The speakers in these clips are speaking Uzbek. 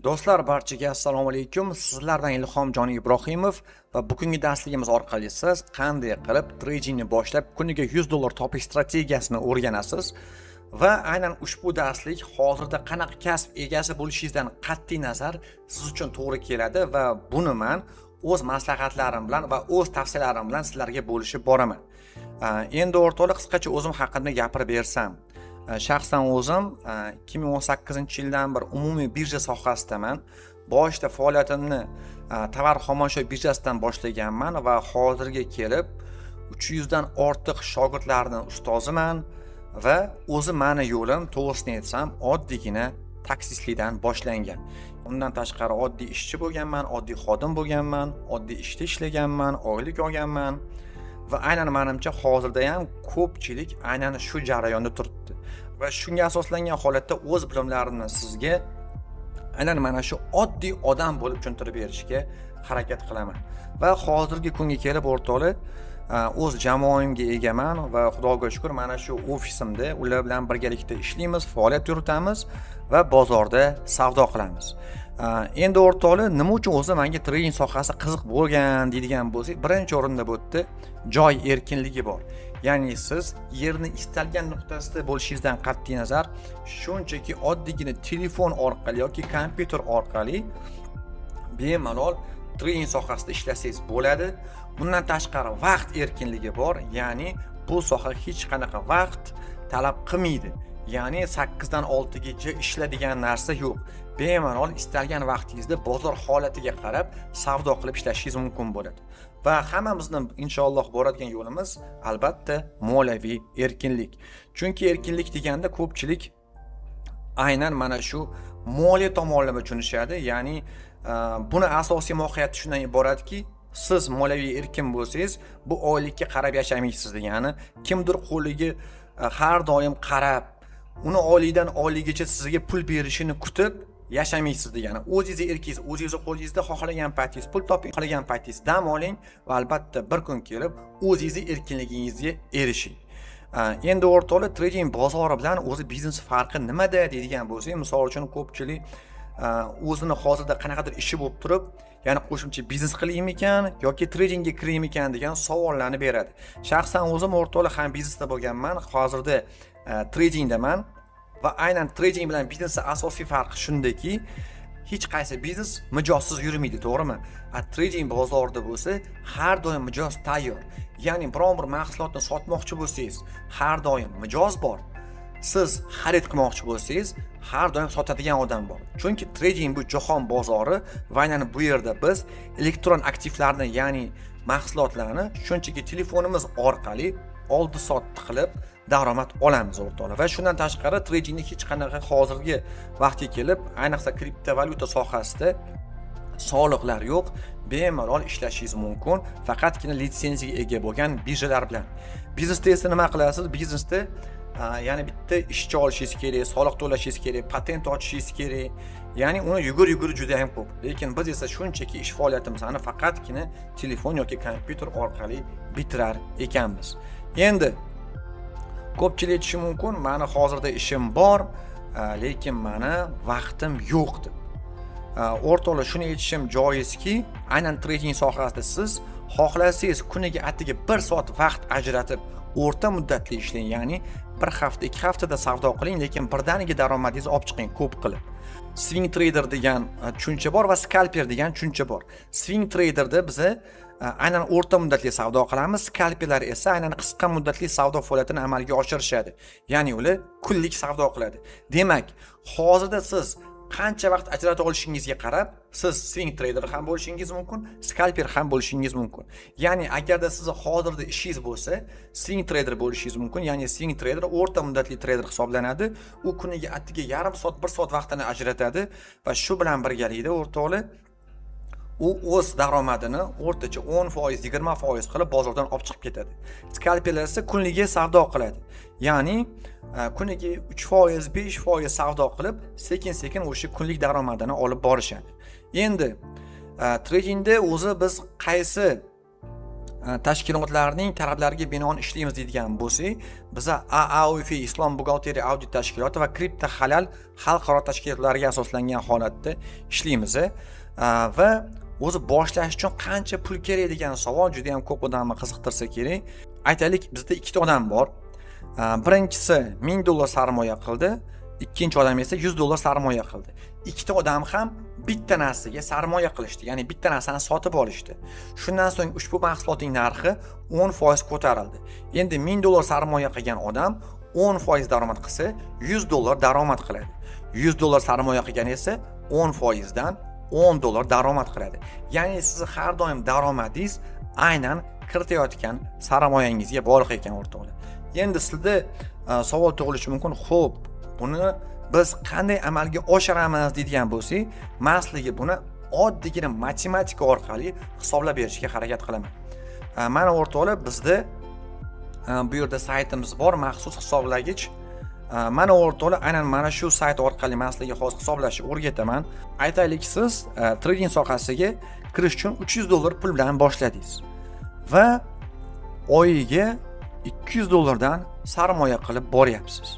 Do'stlar, barchaga assalomu alaykum. Sizlardan Ilhomjon Ibrohimov va bugungi darsligimiz orqali siz qanday qilib tradingni boshlab kuniga $100 topish strategiyasini o'rganasiz va aynan ushbu darslik hozirda qanaqa kasb egasi bo'lishingizdan qat'iy nazar siz uchun to'g'ri keladi va buni men o'z maslahatlarim bilan va o'z tavsiyalarim bilan sizlarga bo'lishib boraman. Endi o'rtoqlar, qisqacha o'zim haqimda gapirib bersam. Shaxsan o'zim 2018-yildan bir umumiy birja sohasidaman. Boshida faoliyatimni tovar xomashyo birjasidan boshlaganman va hozirga kelib 300 dan ortiq shogirdlarning ustoziman va o'zi meni yo'lim, to'g'risini aytsam, oddiygina taksistlikdan boshlangan. Undan tashqari oddiy ishchi bo'lganman, oddiy xodim bo'lganman, oddiy ishda ishlaganman, oylik olganman va aynan menimcha hozirda ham ko'pchilik aynan shu jarayonda turibdi. Va shunga asoslangan holatda o'z bilimlarimni sizga aynan mana shu oddiy odam bo'lib tushuntirib berishga harakat qilaman. Va hozirgi kunga kelib o'rtoqlar, o'z jamoamga egaman va Xudoga shukr mana shu ofisimda ular bilan birgalikda ishlaymiz, faoliyat yuritamiz va bozorda savdo qilamiz. Endi o'rtoqlar, nima uchun o'zi menga trading sohasi qiziq bo'lgan deydigan bo'lsak, birinchi o'rinda bu yerda joy erkinligi bor. Ya'ni siz yerni istalgan nuqtasida bo'lishingizdan qat'iy nazar, shunchaki oddiygina telefon orqali yoki kompyuter orqali bemalol trading sohasida ishlasangiz bo'ladi. Bundan tashqari vaqt erkinligi bor, ya'ni bu soha hech qanaqa vaqt talab qilmaydi. Ya'ni 8 dan 6 gacha ishlaydigan narsa yo'q. Bemalol istalgan vaqtingizda bozor holatiga qarab savdo qilib ishlashingiz mumkin bo'ladi. Va hammamizning inshaalloh boradigan yo'limiz albatta moliyaviy erkinlik. Chunki erkinlik deganda ko'pchilik aynan mana shu moliya tomonlama tushunishadi. Ya'ni buni asosiy mohiyati shundan iboratki, siz moliyaviy erkin bo'lsangiz, bu oylikka qarab yashamaysiz degani. Kimdir qo'liga har doim qarab, uni oylikdan oyligicha sizga pul berishini kutib yashamaysiz degani. O'zingiz erkingiz, o'zingiz qo'lingizda, xohlagan paytingiz pul toping, xohlagan paytingiz dam oling va albatta bir kun kelib o'zingiz erkinligingizga erishing. Endi o'rtoqlar, trading bozori bilan o'zi biznes farqi nimada deydigan bo'lsak, misol uchun ko'pchilik o'zini hozirda qanaqadir ishi bo'lib turib, ya'ni qo'shimcha biznes qilaymikan yoki tradingga kiraymikan degan savollarni beradi. Shaxsan o'zim o'rtoqlar ham biznesda bo'lganman, hozirda tradingdaman va aynan trading bilan biznesning asosiy farqi shundaki, hech qaysi biznes mijozsiz yurmaydi, to'g'rimi? Trading bozorida bo'lsa, har doim mijoz tayyor. Ya'ni biron bir mahsulotni sotmoqchi bo'lsangiz, har doim mijoz bor. Siz xarid qilmoqchi bo'lsangiz, har doim sotadigan odam bor. Chunki trading bu jahon bozori va aynan bu yerda biz elektron aktivlarni, ya'ni mahsulotlarni shunchaki telefonimiz orqali oldi-sotdi qilib daromad olamiz o'rtoqlar. Va shundan tashqari tradingni hech qanaqa hozirgi vaqtga kelib, ayniqsa kriptovalyuta sohasida soliqlar yo'q, bemalol ishlashingiz mumkin, faqatgina litsenziyaga ega bo'lgan birjalar bilan. Biznesda esa nima qilasiz? Biznesda ya'ni bitta ishchi olishingiz kerak, soliq to'lashingiz kerak, patent ochishingiz kerak. Ya'ni uni yugur juda ham ko'p. Lekin biz esa shunchaki ish faoliyatimizni faqatgina telefon yoki kompyuter orqali bitirar ekanmiz. Endi ko'pchilik aytishi mumkin, meni hozirda ishim bor, lekin meni vaqtim yo'q deb. O'rtoqlar, shuni aytishim joizki, aynan trading sohasida siz xohlasangiz kuniga atigi 1 soat vaqt ajratib o'rta muddatli ishlang, ya'ni 1 hafta, 2 haftada savdo qiling, lekin birdaniga daromadingizni olib chiqing ko'p qilib. Swing trader degan tushuncha bor va scalper degan tushuncha bor. Swing traderda biz aynan o'rta muddatli savdo qilamiz, scalperlar esa aynan qisqa muddatli savdo faoliyatini amalga oshirishadi. Ya'ni ular kunlik savdo qiladi. Demak, hozirda siz qancha vaqt ajrata olishingizga qarab, siz swing trader ham bo'lishingiz mumkin, scalper ham bo'lishingiz mumkin. Ya'ni agarda siz hozirda ishingiz bo'lsa, swing trader bo'lishingiz mumkin. Ya'ni swing trader o'rta muddatli trader hisoblanadi. U kuniga atigi yarim soat, 1 soat vaqtini ajratadi va shu bilan birgalikda o'rtoqlar, u o'z daromadini o'rtacha 10%, 20% qilib bozordan olib chiqib ketadi. Scalperlar esa kunliga savdo qiladi. Ya'ni kuniga 3%, 5% savdo qilib, sekin-sekin o'sha kunlik daromadini olib borishadi. Endi tradingda o'zi biz qaysi tashkilotlarning talablariga binoan ishlaymiz deydigan bo'lsak, biza AAOF Islom buxgalteriya audit tashkiloti va Kripto halal xalqaro tashkilotlariga asoslangan holatda ishlaymiz. Va o'zi boshlash uchun qancha pul kerak degan savol juda ham ko'p odamni qiziqtirsa kerak. Aytaylik, bizda ikkita odam bor. Birinchisi $1000 sarmoya qildi, ikkinchi odam esa $100 sarmoya qildi. Ikkita odam ham bitta narsaga sarmoya qilishdi, ya'ni bitta narsani sotib olishdi. Shundan so'ng ushbu mahsulotning narxi 10% ko'tarildi. Endi $1000 sarmoya qilgan odam 10% daromad qilsa, $100 daromad qiladi. $100 sarmoya qilgan esa 10% dan $10 daromad qiladi. Ya'ni siz har doim daromadingiz aynan kiritayotgan sarmoyangizga bog'liq ekan o'rtoqlar. Endi sizda savol tug'ilishi mumkin, xo'p, buni biz qanday amalga oshiramiz deydigan bo'lsak, men sizlarga buni oddiygina matematika orqali hisoblab berishga harakat qilaman. Mana o'rtoqlar, bizda bu yerda saytimiz bor, maxsus hisoblagich. Mana o'rtoqlar, aynan mana shu sayt orqali men sizlarga hozir hisoblashni o'rgataman. Aytaylik, siz trading sohasiga kirish uchun $300 pul bilan boshladingiz va oyiga $200 dan sarmoya qilib boryapsiz.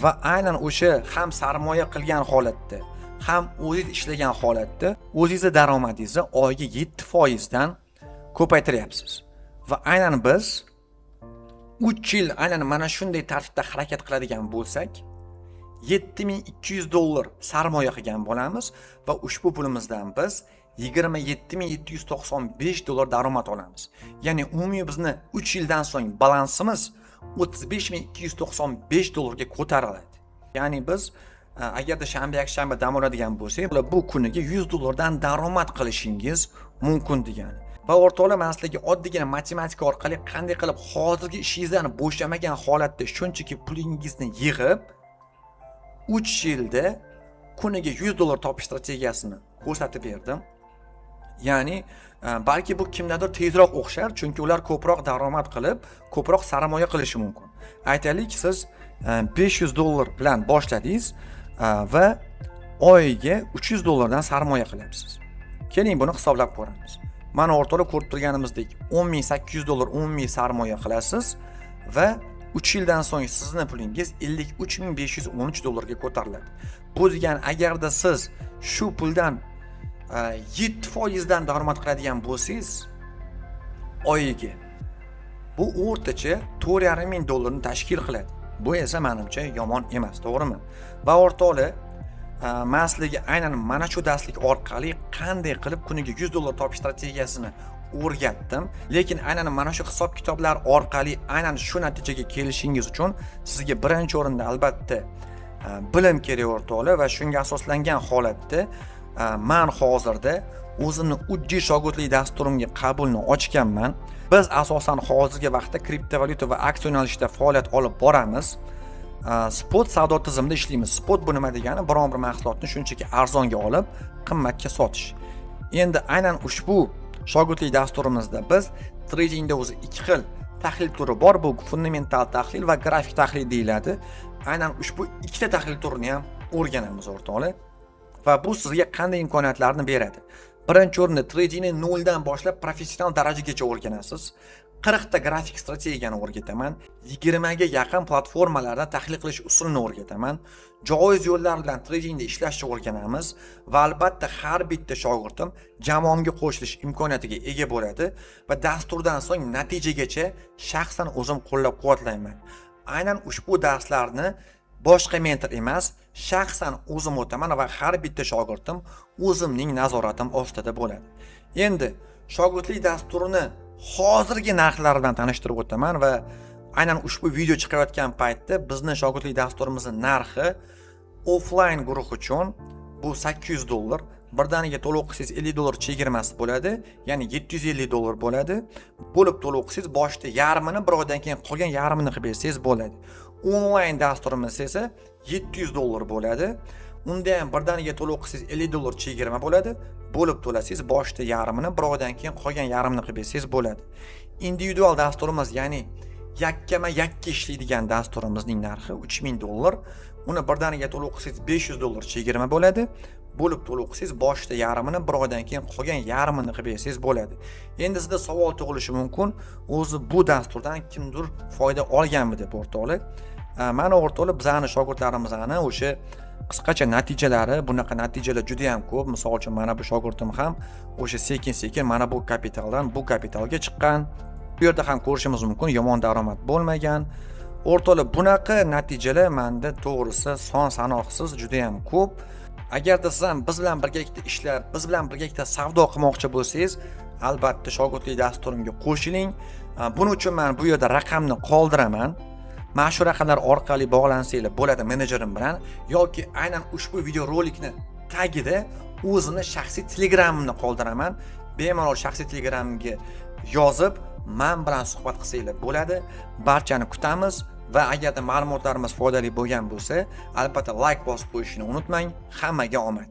Va aynan o'sha ham sarmoya qilgan holatda, ham o'zingiz ishlagan holatda o'zingizning daromadingizni oyiga 7% dan ko'paytiryapsiz. Va aynan biz 3 yil aynan mana shunday tartibda harakat qiladigan bo'lsak, $7200 sarmoya qilgan bo'lamiz va ushbu pulimizdan biz $27795 daromad olamiz. Ya'ni umumiy bizni 3 yildan so'ng balansimiz $35295 ga ko'tariladi. Ya'ni biz agarda shanba yakshanba dam oladigan bo'lsak, bu kuniga $100 dan daromad qilishingiz mumkin degani. Va o'rtoqlar, men sizlarga oddiygina matematika orqali qanday qilib hozirgi ishingizdan bo'shamagan holatda shunchaki pulingizni yig'ib 3 yilda kuniga $100 topish strategiyasini ko'rsatib berdim. Ya'ni balki bu kimdadir tezroq o'xshar, chunki ular ko'proq daromad qilib, ko'proq sarmoya qilishi mumkin. Aytaylik, siz $500 bilan boshladingiz va oyiga $300 dan sarmoya qilyapsiz. Keling, buni hisoblab ko'ramiz. Mana o'rtoqlar, ko'rib turganimizdek $10800 umumiy sarmoya qilasiz va 3 yildan so'ng sizning pulingiz $53513 ga ko'tariladi. Bu degani, agarda siz shu puldan 7% dan daromad qiladigan bo'lsangiz oyiga, bu o'rtacha $4500 ni tashkil qiladi. Bu esa menimcha yomon emas, to'g'rimi? Va o'rtoqlar, men sizlarga aynan mana shu darslik orqali qanday qilib kuniga $100 topish strategiyasini o'rgatdim. Lekin aynan mana shu hisob-kitoblar orqali aynan shu natijaga kelishingiz uchun sizga birinchi o'rinda albatta bilim kerak o'rtoqlar, va shunga asoslangan holatda men hozirda o'zimni Ujji shogirdlik dasturimga qabulni ochganman. Biz asosan hozirgi vaqtda kriptovalyuta va aksiya yo'nalishida faoliyat olib boramiz. Spot savdo tizimida ishlaymiz. Spot bu nima degani? Biron bir mahsulotni shunchaki arzonga olib, qimmatga sotish. Endi aynan ushbu shogirdlik dasturimizda biz tradingda o'zi ikki xil tahlil turi bor. Bu fundamental tahlil va grafik tahlil deyiladi. Aynan ushbu ikkita tahlil turini ham o'rganamiz o'rtoqlar. Va bu sizga qanday imkoniyatlarni beradi? Birinchi o'rinda tradingni 0 dan boshlab professional darajagacha o'rganasiz. 40 ta grafik strategiyani o'rgataman. 20 ga yaqin platformalarda tahlil qilish usulini o'rgataman. Joiz yo'llar bilan tradingda ishlashni o'rganamiz va albatta har bitta shogirdim jamoamga qo'shilish imkoniyatiga ega bo'ladi va dasturdan so'ng natijagacha shaxsan o'zim qo'llab-quvvatlayman. Aynan ushbu darslarni boshqa mentor emas, shaxsan o'zim o'taman va har bitta shogirdim o'zimning nazoratim ostida bo'ladi. Endi shogirdlik dasturini hozirgi narxlar bilan tanishtirib o'taman va aynan ushbu video chiqayotgan paytda bizning shogirdlik dasturimizning narxi offline guruh uchun bu $800, birdaniga to'lov qilsangiz $50 chegirmasi bo'ladi, ya'ni $750 bo'ladi. Bo'lib to'lov qilsangiz boshda yarmini, bir oydan keyin qolgan yarmini qilib bersangiz bo'ladi. Onlayn dasturimiz esa $700 bo'ladi. Unda ham birdaniga to'lov qilsangiz $50 chegirma bo'ladi. Bo'lib to'lasangiz boshda yarmini, bir oydan keyin qolgan yarmini qilib bersangiz bo'ladi. Individual dasturimiz, ya'ni yakkama-yakka ishlaydigan dasturimizning narxi $3000. Uni birdaniga to'lov qilsangiz $500 chegirma bo'ladi. bo'lib to'liq qilsangiz, boshida yarmini, bir oydan keyin qolgan yarmini qilib bersangiz bo'ladi. Endi sizda savol tug'ilishi mumkin, o'zi bu dasturdan kimdir foyda olganmi deb o'rtoqlar. Mana o'rtoqlar, bizning shogirdlarimizning o'sha qisqacha natijalari, bunaqa natijalar juda ham ko'p. Misol uchun mana bu shogirdim ham o'sha sekin-sekin mana bu kapitaldan bu kapitalga chiqqan. Bu yerda ham ko'rishimiz mumkin, yomon daromad bo'lmagan. O'rtoqlar, bunaqa natijalar menda to'g'risi son sanoqsiz juda ham ko'p. Agarda siz ham biz bilan birgalikda ishlab, biz bilan birgalikda savdo qilmoqchi bo'lsangiz, albatta shogirdlik dasturimga qo'shiling. Buning uchun men bu yerda raqamni qoldiraman. Mana shu raqamlar orqali bog'lansanglar bo'ladi menejerim bilan, yoki aynan ushbu video rolikni tagida o'zini shaxsiy telegramimni qoldiraman. Bemalol shaxsiy telegramimga yozib, men bilan suhbat qilsanglar bo'ladi. Barchani kutamiz va agarda ma'lumotlarimiz foydali bo'lgan bo'lsa, albatta like bosib qo'yishni unutmang. Hammaga omad.